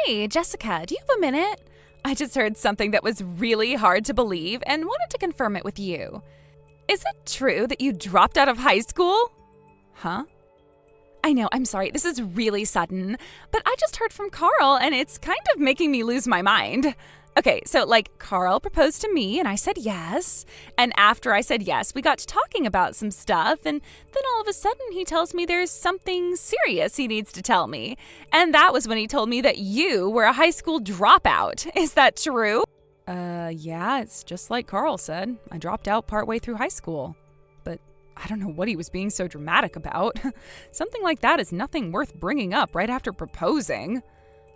Hey, Jessica, do you have a minute? I just heard something that was really hard to believe and wanted to confirm it with you. Is it true that you dropped out of high school? Huh? I know, I'm sorry, this is really sudden, but I just heard from Carl and it's kind of making me lose my mind. Okay, so Carl proposed to me and I said yes, and after I said yes, we got to talking about some stuff, and then all of a sudden he tells me there's something serious he needs to tell me, and that was when he told me that you were a high school dropout. Is that true? Yeah, it's just like Carl said. I dropped out partway through high school. But I don't know what he was being so dramatic about. Something like that is nothing worth bringing up right after proposing.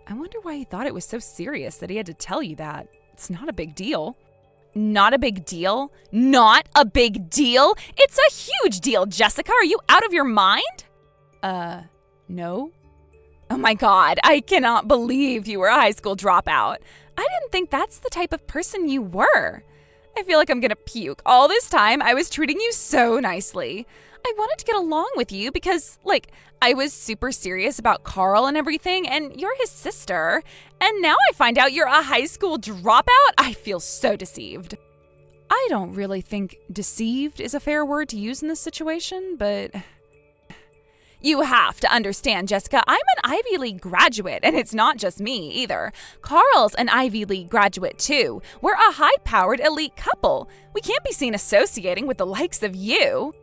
I wonder why he thought it was so serious that he had to tell you that. It's not a big deal. Not a big deal? Not a big deal? It's a huge deal, Jessica. Are you out of your mind? No. Oh my God, I cannot believe you were a high school dropout. I didn't think that's the type of person you were. I feel like I'm gonna puke. All this time, I was treating you so nicely. I wanted to get along with you because, I was super serious about Carl and everything, and you're his sister. And now I find out you're a high school dropout? I feel so deceived. I don't really think deceived is a fair word to use in this situation, but you have to understand, Jessica, I'm an Ivy League graduate, and it's not just me either. Carl's an Ivy League graduate too. We're a high-powered elite couple. We can't be seen associating with the likes of you.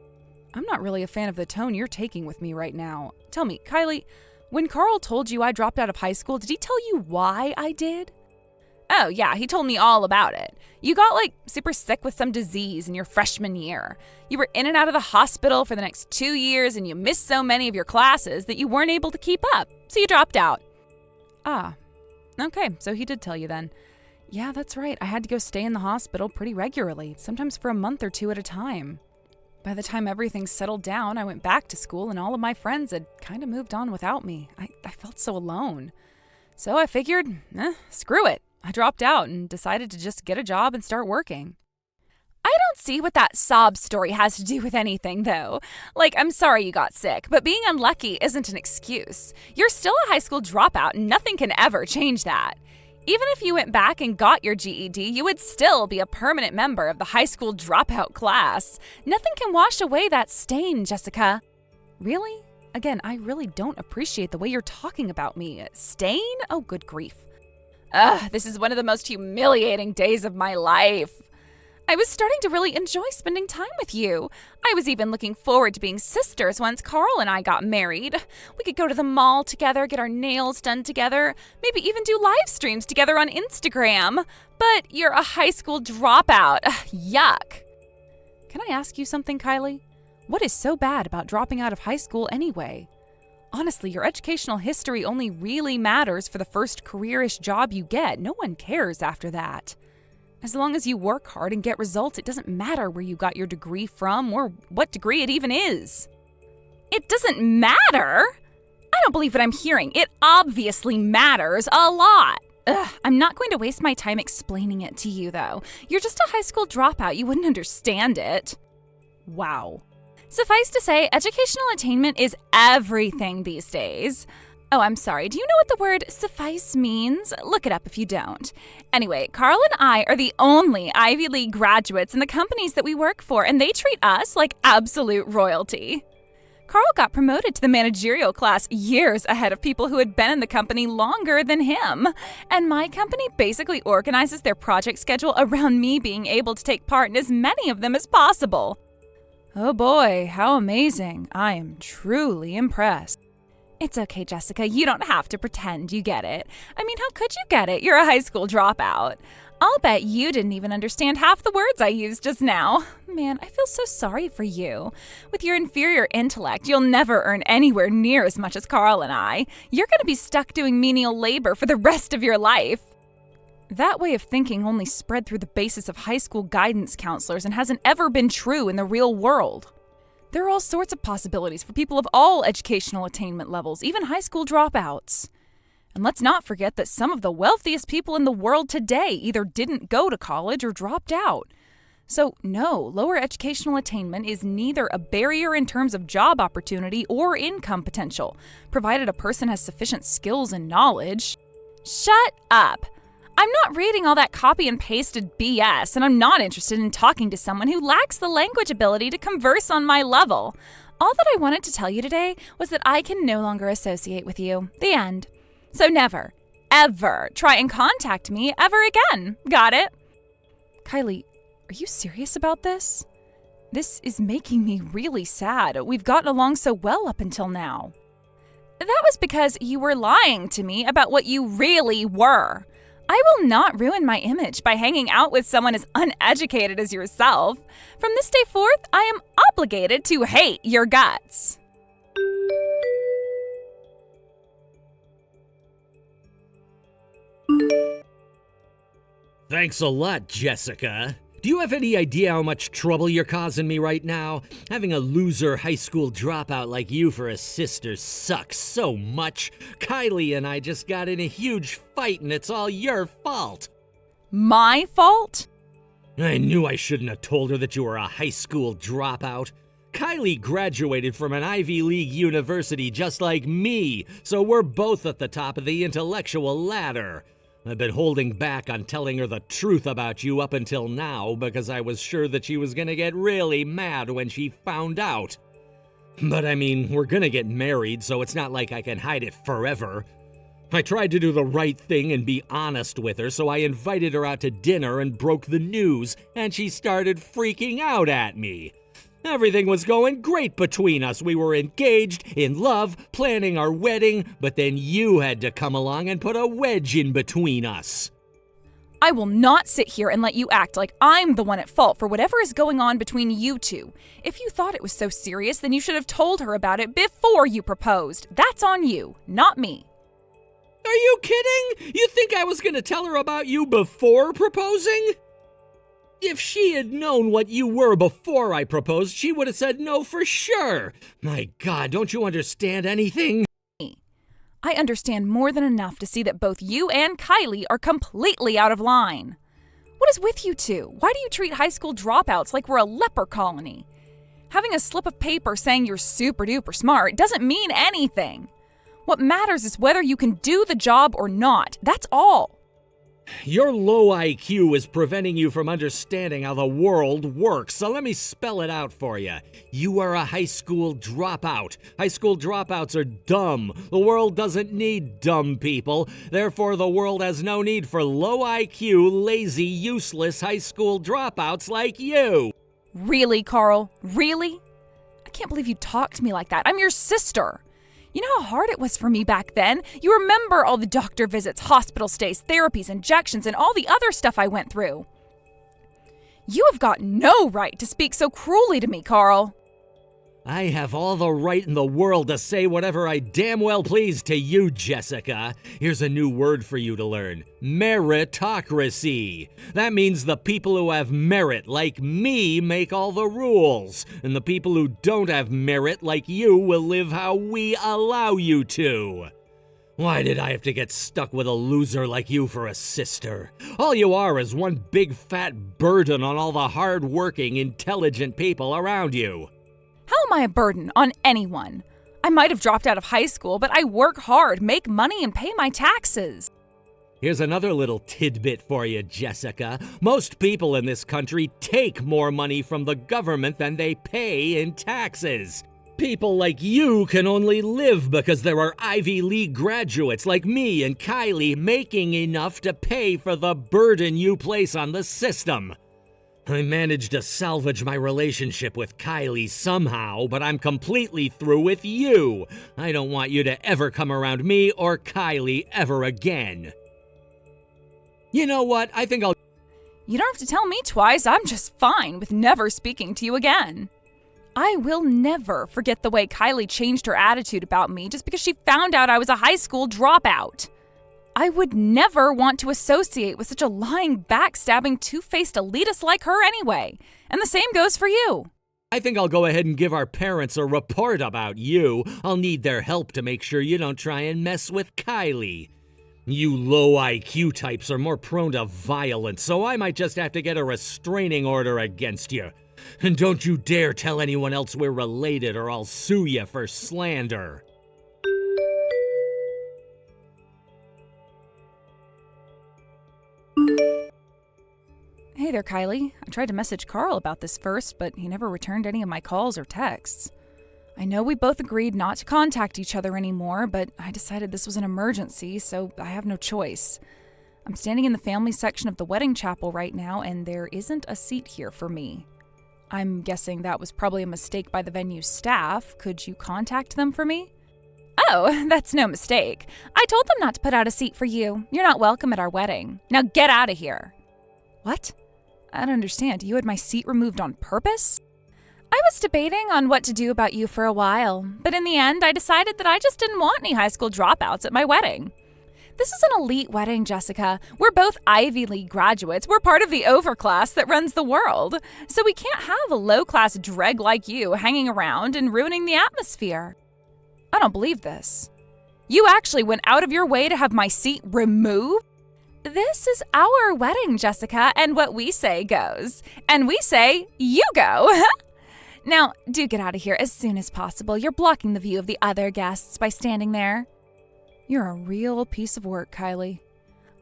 I'm not really a fan of the tone you're taking with me right now. Tell me, Kylie, when Carl told you I dropped out of high school, did he tell you why I did? Oh, yeah, he told me all about it. You got, super sick with some disease in your freshman year. You were in and out of the hospital for the next 2 years, and you missed so many of your classes that you weren't able to keep up, so you dropped out. Ah, okay, so he did tell you then. Yeah, that's right. I had to go stay in the hospital pretty regularly, sometimes for a month or two at a time. By the time everything settled down, I went back to school, and all of my friends had kind of moved on without me. I felt so alone. So I figured, screw it. I dropped out and decided to just get a job and start working. I don't see what that sob story has to do with anything, though. I'm sorry you got sick, but being unlucky isn't an excuse. You're still a high school dropout, and nothing can ever change that. Even if you went back and got your GED, you would still be a permanent member of the high school dropout class. Nothing can wash away that stain, Jessica. Really? Again, I really don't appreciate the way you're talking about me. Stain? Oh, good grief. This is one of the most humiliating days of my life. I was starting to really enjoy spending time with you. I was even looking forward to being sisters once Carl and I got married. We could go to the mall together, get our nails done together, maybe even do live streams together on Instagram. But you're a high school dropout. Yuck. Can I ask you something, Kylie? What is so bad about dropping out of high school anyway? Honestly, your educational history only really matters for the first career-ish job you get. No one cares after that. As long as you work hard and get results, it doesn't matter where you got your degree from or what degree it even is. It doesn't matter? I don't believe what I'm hearing. It obviously matters a lot. I'm not going to waste my time explaining it to you, though. You're just a high school dropout. You wouldn't understand it. Wow. Suffice to say, educational attainment is everything these days. Oh, I'm sorry. Do you know what the word suffice means? Look it up if you don't. Anyway, Carl and I are the only Ivy League graduates in the companies that we work for, and they treat us like absolute royalty. Carl got promoted to the managerial class years ahead of people who had been in the company longer than him. And my company basically organizes their project schedule around me being able to take part in as many of them as possible. Oh boy, how amazing. I am truly impressed. It's okay, Jessica. You don't have to pretend you get it. I mean, how could you get it? You're a high school dropout. I'll bet you didn't even understand half the words I used just now. Man, I feel so sorry for you. With your inferior intellect, you'll never earn anywhere near as much as Carl and I. You're going to be stuck doing menial labor for the rest of your life. That way of thinking only spread through the basis of high school guidance counselors and hasn't ever been true in the real world. There are all sorts of possibilities for people of all educational attainment levels, even high school dropouts. And let's not forget that some of the wealthiest people in the world today either didn't go to college or dropped out. So no, lower educational attainment is neither a barrier in terms of job opportunity or income potential, provided a person has sufficient skills and knowledge. Shut up. I'm not reading all that copy and pasted BS, and I'm not interested in talking to someone who lacks the language ability to converse on my level. All that I wanted to tell you today was that I can no longer associate with you. The end. So never, ever try and contact me ever again. Got it? Kylie, are you serious about this? This is making me really sad. We've gotten along so well up until now. That was because you were lying to me about what you really were. I will not ruin my image by hanging out with someone as uneducated as yourself. From this day forth, I am obligated to hate your guts. Thanks a lot, Jessica. Do you have any idea how much trouble you're causing me right now? Having a loser high school dropout like you for a sister sucks so much. Kylie and I just got in a huge fight and it's all your fault. My fault? I knew I shouldn't have told her that you were a high school dropout. Kylie graduated from an Ivy League university just like me, so we're both at the top of the intellectual ladder. I've been holding back on telling her the truth about you up until now because I was sure that she was gonna get really mad when she found out. But I mean, we're gonna get married, so it's not like I can hide it forever. I tried to do the right thing and be honest with her, so I invited her out to dinner and broke the news, and she started freaking out at me. Everything was going great between us. We were engaged, in love, planning our wedding, but then you had to come along and put a wedge in between us. I will not sit here and let you act like I'm the one at fault for whatever is going on between you two. If you thought it was so serious, then you should have told her about it before you proposed. That's on you, not me. Are you kidding? You think I was going to tell her about you before proposing? If she had known what you were before I proposed, she would have said no for sure. My God, don't you understand anything? I understand more than enough to see that both you and Kylie are completely out of line. What is with you two? Why do you treat high school dropouts like we're a leper colony? Having a slip of paper saying you're super duper smart doesn't mean anything. What matters is whether you can do the job or not. That's all. Your low IQ is preventing you from understanding how the world works, so let me spell it out for you. You are a high school dropout. High school dropouts are dumb. The world doesn't need dumb people. Therefore, the world has no need for low IQ, lazy, useless high school dropouts like you. Really, Carl? Really? I can't believe you talked to me like that. I'm your sister. You know how hard it was for me back then? You remember all the doctor visits, hospital stays, therapies, injections, and all the other stuff I went through. You have got no right to speak so cruelly to me, Carl. I have all the right in the world to say whatever I damn well please to you, Jessica. Here's a new word for you to learn. Meritocracy. That means the people who have merit, like me, make all the rules. And the people who don't have merit, like you, will live how we allow you to. Why did I have to get stuck with a loser like you for a sister? All you are is one big fat burden on all the hard-working, intelligent people around you. How am I a burden on anyone? I might have dropped out of high school, but I work hard, make money, and pay my taxes. Here's another little tidbit for you, Jessica. Most people in this country take more money from the government than they pay in taxes. People like you can only live because there are Ivy League graduates like me and Kylie making enough to pay for the burden you place on the system. I managed to salvage my relationship with Kylie somehow, but I'm completely through with you. I don't want you to ever come around me or Kylie ever again. You know what? I think I'll... You don't have to tell me twice. I'm just fine with never speaking to you again. I will never forget the way Kylie changed her attitude about me just because she found out I was a high school dropout. I would never want to associate with such a lying, backstabbing, two-faced elitist like her anyway. And the same goes for you. I think I'll go ahead and give our parents a report about you. I'll need their help to make sure you don't try and mess with Kylie. You low IQ types are more prone to violence, so I might just have to get a restraining order against you. And don't you dare tell anyone else we're related or I'll sue you for slander. Hey there, Kylie. I tried to message Carl about this first, but he never returned any of my calls or texts. I know we both agreed not to contact each other anymore, but I decided this was an emergency, so I have no choice. I'm standing in the family section of the wedding chapel right now, and there isn't a seat here for me. I'm guessing that was probably a mistake by the venue's staff. Could you contact them for me? Oh, that's no mistake. I told them not to put out a seat for you. You're not welcome at our wedding. Now get out of here. What? I don't understand. You had my seat removed on purpose? I was debating on what to do about you for a while, but in the end, I decided that I just didn't want any high school dropouts at my wedding. This is an elite wedding, Jessica. We're both Ivy League graduates. We're part of the overclass that runs the world. So we can't have a low-class dreg like you hanging around and ruining the atmosphere. I don't believe this. You actually went out of your way to have my seat removed? This is our wedding, Jessica, and what we say goes. And we say, you go. Now, do get out of here as soon as possible. You're blocking the view of the other guests by standing there. You're a real piece of work, Kylie.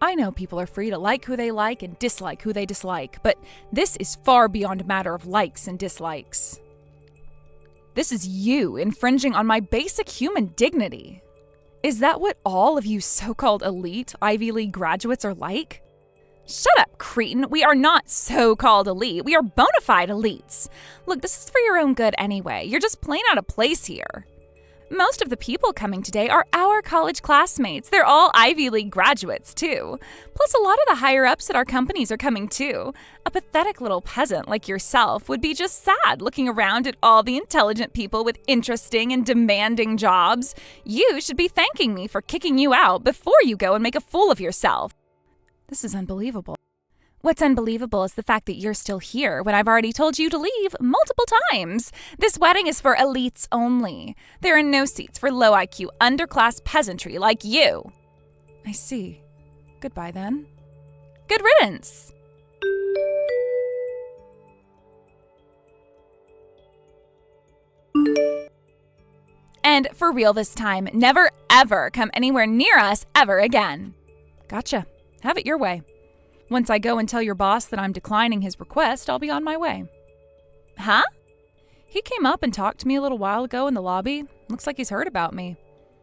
I know people are free to like who they like and dislike who they dislike, but this is far beyond a matter of likes and dislikes. This is you infringing on my basic human dignity. Is that what all of you so-called elite Ivy League graduates are like? Shut up, cretin. We are not so-called elite. We are bona fide elites. Look, this is for your own good anyway. You're just plain out of place here. Most of the people coming today are our college classmates. They're all Ivy League graduates, too. Plus, a lot of the higher-ups at our companies are coming, too. A pathetic little peasant like yourself would be just sad looking around at all the intelligent people with interesting and demanding jobs. You should be thanking me for kicking you out before you go and make a fool of yourself. This is unbelievable. What's unbelievable is the fact that you're still here when I've already told you to leave multiple times. This wedding is for elites only. There are no seats for low IQ, underclass peasantry like you. I see. Goodbye then. Good riddance. And for real this time, never ever come anywhere near us ever again. Gotcha. Have it your way. Once I go and tell your boss that I'm declining his request, I'll be on my way. Huh? He came up and talked to me a little while ago in the lobby. Looks like he's heard about me.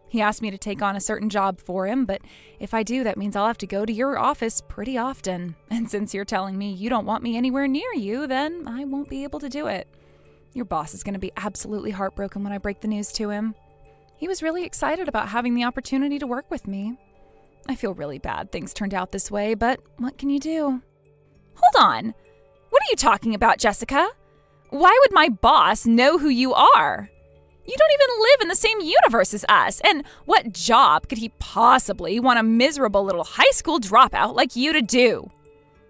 He asked me to take on a certain job for him, but if I do, that means I'll have to go to your office pretty often. And since you're telling me you don't want me anywhere near you, then I won't be able to do it. Your boss is going to be absolutely heartbroken when I break the news to him. He was really excited about having the opportunity to work with me. I feel really bad things turned out this way, but what can you do? Hold on. What are you talking about, Jessica? Why would my boss know who you are? You don't even live in the same universe as us, and what job could he possibly want a miserable little high school dropout like you to do?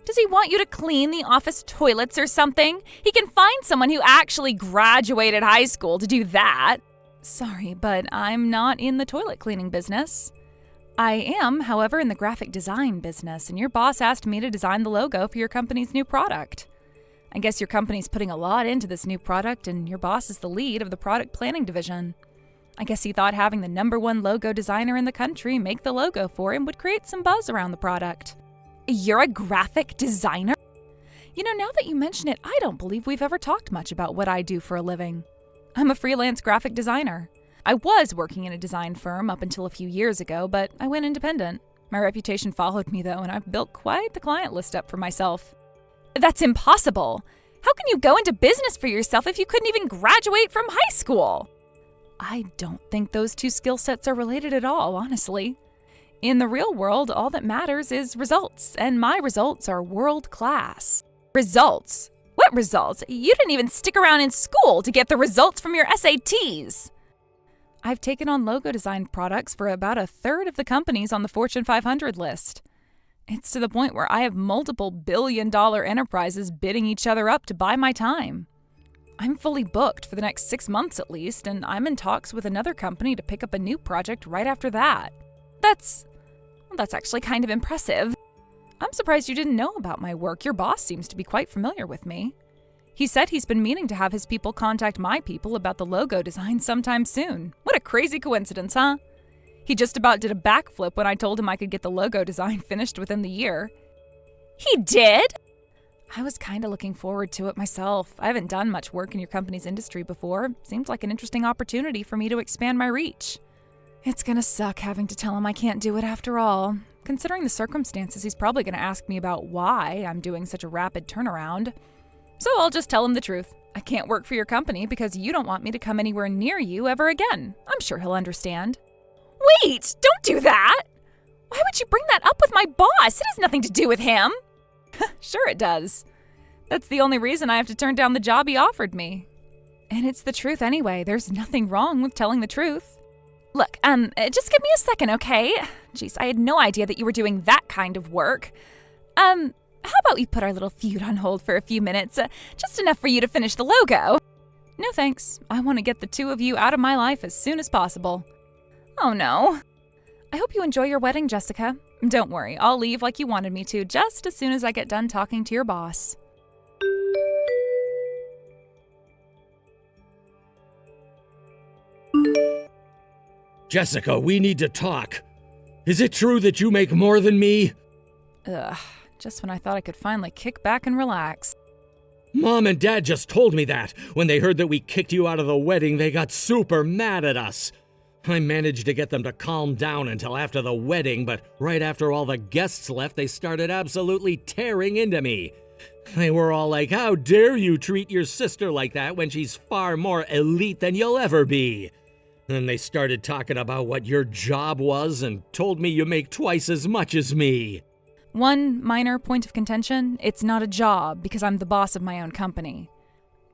Does he want you to clean the office toilets or something? He can find someone who actually graduated high school to do that. Sorry, but I'm not in the toilet cleaning business. I am, however, in the graphic design business, and your boss asked me to design the logo for your company's new product. I guess your company's putting a lot into this new product, and your boss is the lead of the product planning division. I guess he thought having the #1 logo designer in the country make the logo for him would create some buzz around the product. You're a graphic designer? You know, now that you mention it, I don't believe we've ever talked much about what I do for a living. I'm a freelance graphic designer. I was working in a design firm up until a few years ago, but I went independent. My reputation followed me, though, and I've built quite the client list up for myself. That's impossible. How can you go into business for yourself if you couldn't even graduate from high school? I don't think those two skill sets are related at all, honestly. In the real world, all that matters is results, and my results are world class. Results? What results? You didn't even stick around in school to get the results from your SATs. I've taken on logo design products for about a third of the companies on the Fortune 500 list. It's to the point where I have multiple billion-dollar enterprises bidding each other up to buy my time. I'm fully booked for the next 6 months at least, and I'm in talks with another company to pick up a new project right after that. That's actually kind of impressive. I'm surprised you didn't know about my work. Your boss seems to be quite familiar with me. He said he's been meaning to have his people contact my people about the logo design sometime soon. What a crazy coincidence, huh? He just about did a backflip when I told him I could get the logo design finished within the year. He did? I was kind of looking forward to it myself. I haven't done much work in your company's industry before. Seems like an interesting opportunity for me to expand my reach. It's gonna suck having to tell him I can't do it after all. Considering the circumstances, he's probably gonna ask me about why I'm doing such a rapid turnaround. So I'll just tell him the truth. I can't work for your company because you don't want me to come anywhere near you ever again. I'm sure he'll understand. Wait! Don't do that! Why would you bring that up with my boss? It has nothing to do with him. Sure it does. That's the only reason I have to turn down the job he offered me. And it's the truth anyway. There's nothing wrong with telling the truth. Look, just give me a second, okay? Jeez, I had no idea that you were doing that kind of work. How about we put our little feud on hold for a few minutes? Just enough for you to finish the logo. No thanks. I want to get the two of you out of my life as soon as possible. Oh no. I hope you enjoy your wedding, Jessica. Don't worry, I'll leave like you wanted me to just as soon as I get done talking to your boss. Jessica, we need to talk. Is it true that you make more than me? Ugh, just when I thought I could finally kick back and relax. Mom and Dad just told me that. When they heard that we kicked you out of the wedding, they got super mad at us. I managed to get them to calm down until after the wedding, but right after all the guests left, they started absolutely tearing into me. They were all like, "How dare you treat your sister like that when she's far more elite than you'll ever be?" Then they started talking about what your job was and told me you make twice as much as me. One minor point of contention, it's not a job because I'm the boss of my own company.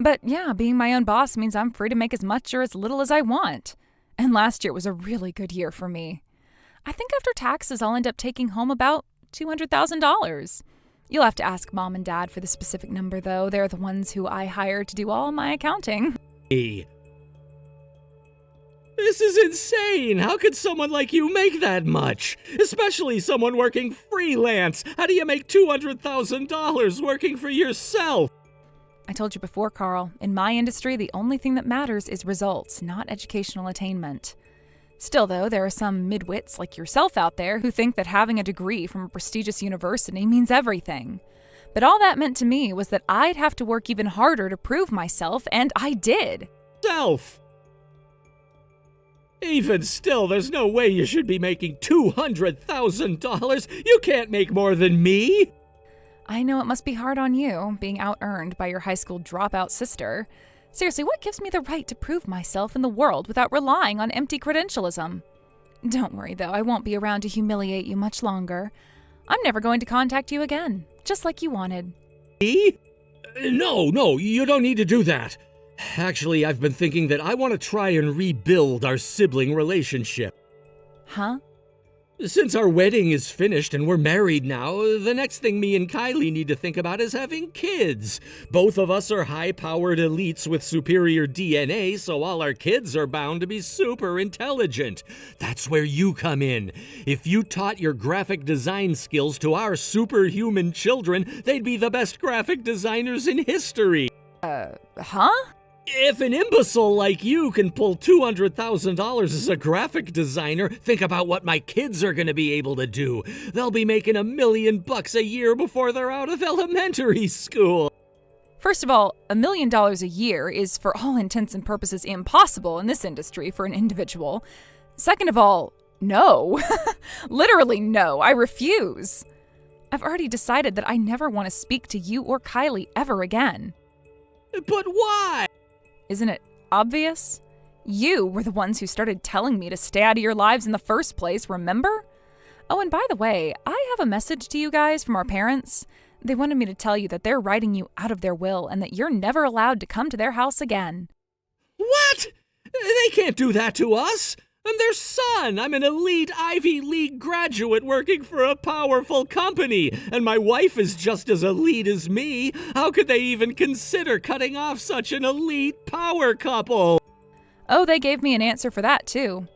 But yeah, being my own boss means I'm free to make as much or as little as I want. And last year was a really good year for me. I think after taxes, I'll end up taking home about $200,000. You'll have to ask Mom and Dad for the specific number, though. They're the ones who I hired to do all my accounting. This is insane! How could someone like you make that much? Especially someone working freelance! How do you make $200,000 working for yourself? I told you before, Carl, in my industry, the only thing that matters is results, not educational attainment. Still, though, there are some midwits like yourself out there who think that having a degree from a prestigious university means everything. But all that meant to me was that I'd have to work even harder to prove myself, and I did. Even still, there's no way you should be making $200,000. You can't make more than me. I know it must be hard on you, being out-earned by your high school dropout sister. Seriously, what gives me the right to prove myself in the world without relying on empty credentialism? Don't worry, though, I won't be around to humiliate you much longer. I'm never going to contact you again, just like you wanted. Me? No, you don't need to do that. Actually, I've been thinking that I want to try and rebuild our sibling relationship. Huh? Since our wedding is finished and we're married now, the next thing me and Kylie need to think about is having kids. Both of us are high-powered elites with superior DNA, so all our kids are bound to be super intelligent. That's where you come in. If you taught your graphic design skills to our superhuman children, they'd be the best graphic designers in history. Huh? If an imbecile like you can pull $200,000 as a graphic designer, think about what my kids are going to be able to do. They'll be making $1 million a year before they're out of elementary school. First of all, $1 million a year is, for all intents and purposes, impossible in this industry for an individual. Second of all, no. Literally no. I refuse. I've already decided that I never want to speak to you or Kylie ever again. But why? Isn't it obvious? You were the ones who started telling me to stay out of your lives in the first place, remember? Oh, and by the way, I have a message to you guys from our parents. They wanted me to tell you that they're writing you out of their will and that you're never allowed to come to their house again. What? They can't do that to us. I'm their son. I'm an elite Ivy League graduate working for a powerful company, and my wife is just as elite as me. How could they even consider cutting off such an elite power couple? Oh, they gave me an answer for that, too.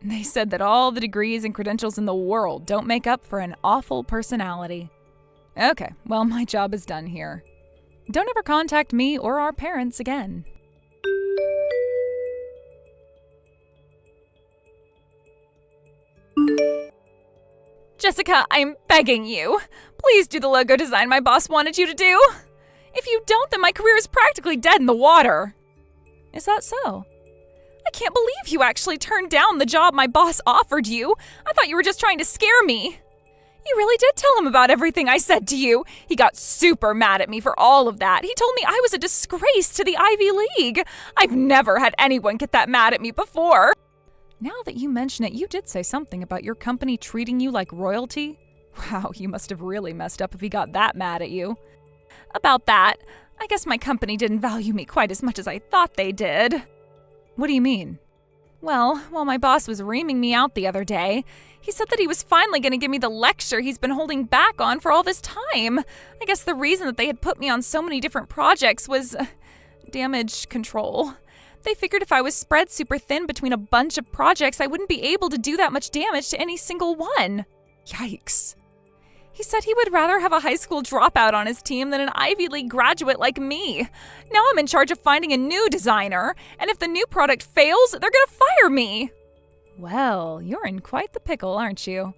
They said that all the degrees and credentials in the world don't make up for an awful personality. Okay, well, my job is done here. Don't ever contact me or our parents again. Jessica, I'm begging you. Please do the logo design my boss wanted you to do. If you don't, then my career is practically dead in the water. Is that so? I can't believe you actually turned down the job my boss offered you. I thought you were just trying to scare me. You really did tell him about everything I said to you. He got super mad at me for all of that. He told me I was a disgrace to the Ivy League. I've never had anyone get that mad at me before. Now that you mention it, you did say something about your company treating you like royalty. Wow, you must have really messed up if he got that mad at you. About that, I guess my company didn't value me quite as much as I thought they did. What do you mean? Well, while my boss was reaming me out the other day, he said that he was finally going to give me the lecture he's been holding back on for all this time. I guess the reason that they had put me on so many different projects was damage control. They figured if I was spread super thin between a bunch of projects, I wouldn't be able to do that much damage to any single one. Yikes. He said he would rather have a high school dropout on his team than an Ivy League graduate like me. Now I'm in charge of finding a new designer, and if the new product fails, they're gonna fire me. Well, you're in quite the pickle, aren't you?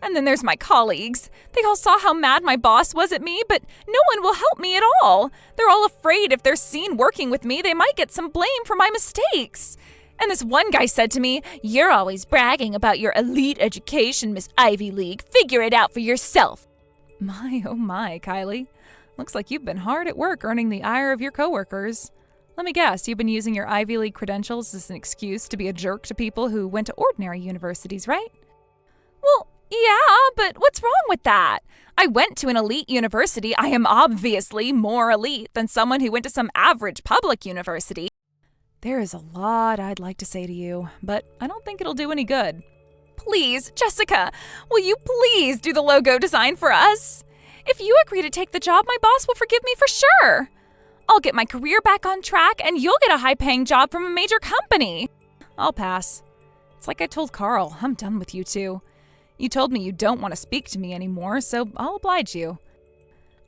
And then there's my colleagues. They all saw how mad my boss was at me, but no one will help me at all. They're all afraid if they're seen working with me, they might get some blame for my mistakes. And this one guy said to me, "You're always bragging about your elite education, Miss Ivy League. Figure it out for yourself." My, oh my, Kylie. Looks like you've been hard at work earning the ire of your coworkers. Let me guess, you've been using your Ivy League credentials as an excuse to be a jerk to people who went to ordinary universities, right? Well, yeah, but what's wrong with that? I went to an elite university. I am obviously more elite than someone who went to some average public university. There is a lot I'd like to say to you, but I don't think it'll do any good. Please, Jessica, will you please do the logo design for us? If you agree to take the job, my boss will forgive me for sure. I'll get my career back on track, and you'll get a high-paying job from a major company. I'll pass. It's like I told Carl, I'm done with you two. You told me you don't want to speak to me anymore, so I'll oblige you.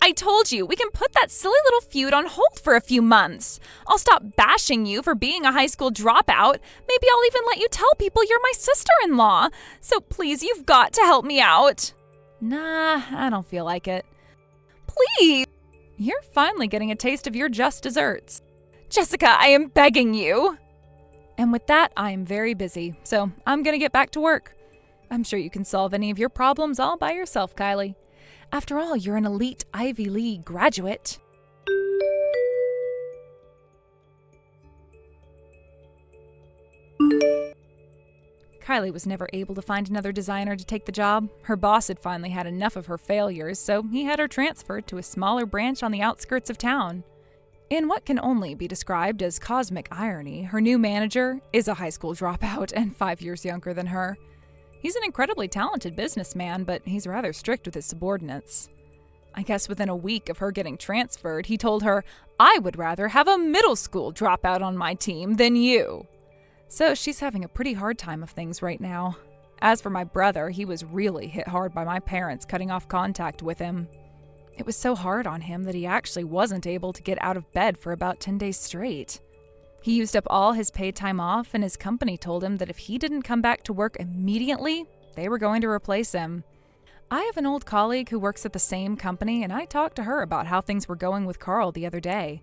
I told you, we can put that silly little feud on hold for a few months. I'll stop bashing you for being a high school dropout. Maybe I'll even let you tell people you're my sister-in-law. So please, you've got to help me out. Nah, I don't feel like it. Please! You're finally getting a taste of your just desserts. Jessica, I am begging you. And with that, I am very busy, so I'm gonna get back to work. I'm sure you can solve any of your problems all by yourself, Kylie. After all, you're an elite Ivy League graduate. Kylie was never able to find another designer to take the job. Her boss had finally had enough of her failures, so he had her transferred to a smaller branch on the outskirts of town. In what can only be described as cosmic irony, her new manager is a high school dropout and 5 years younger than her. He's an incredibly talented businessman, but he's rather strict with his subordinates. I guess within a week of her getting transferred, he told her, "I would rather have a middle school dropout on my team than you." So she's having a pretty hard time of things right now. As for my brother, he was really hit hard by my parents cutting off contact with him. It was so hard on him that he actually wasn't able to get out of bed for about 10 days straight. He used up all his paid time off, and his company told him that if he didn't come back to work immediately, they were going to replace him. I have an old colleague who works at the same company, and I talked to her about how things were going with Carl the other day.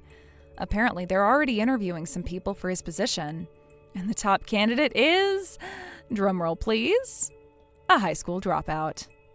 Apparently, they're already interviewing some people for his position. And the top candidate is, drumroll please, a high school dropout.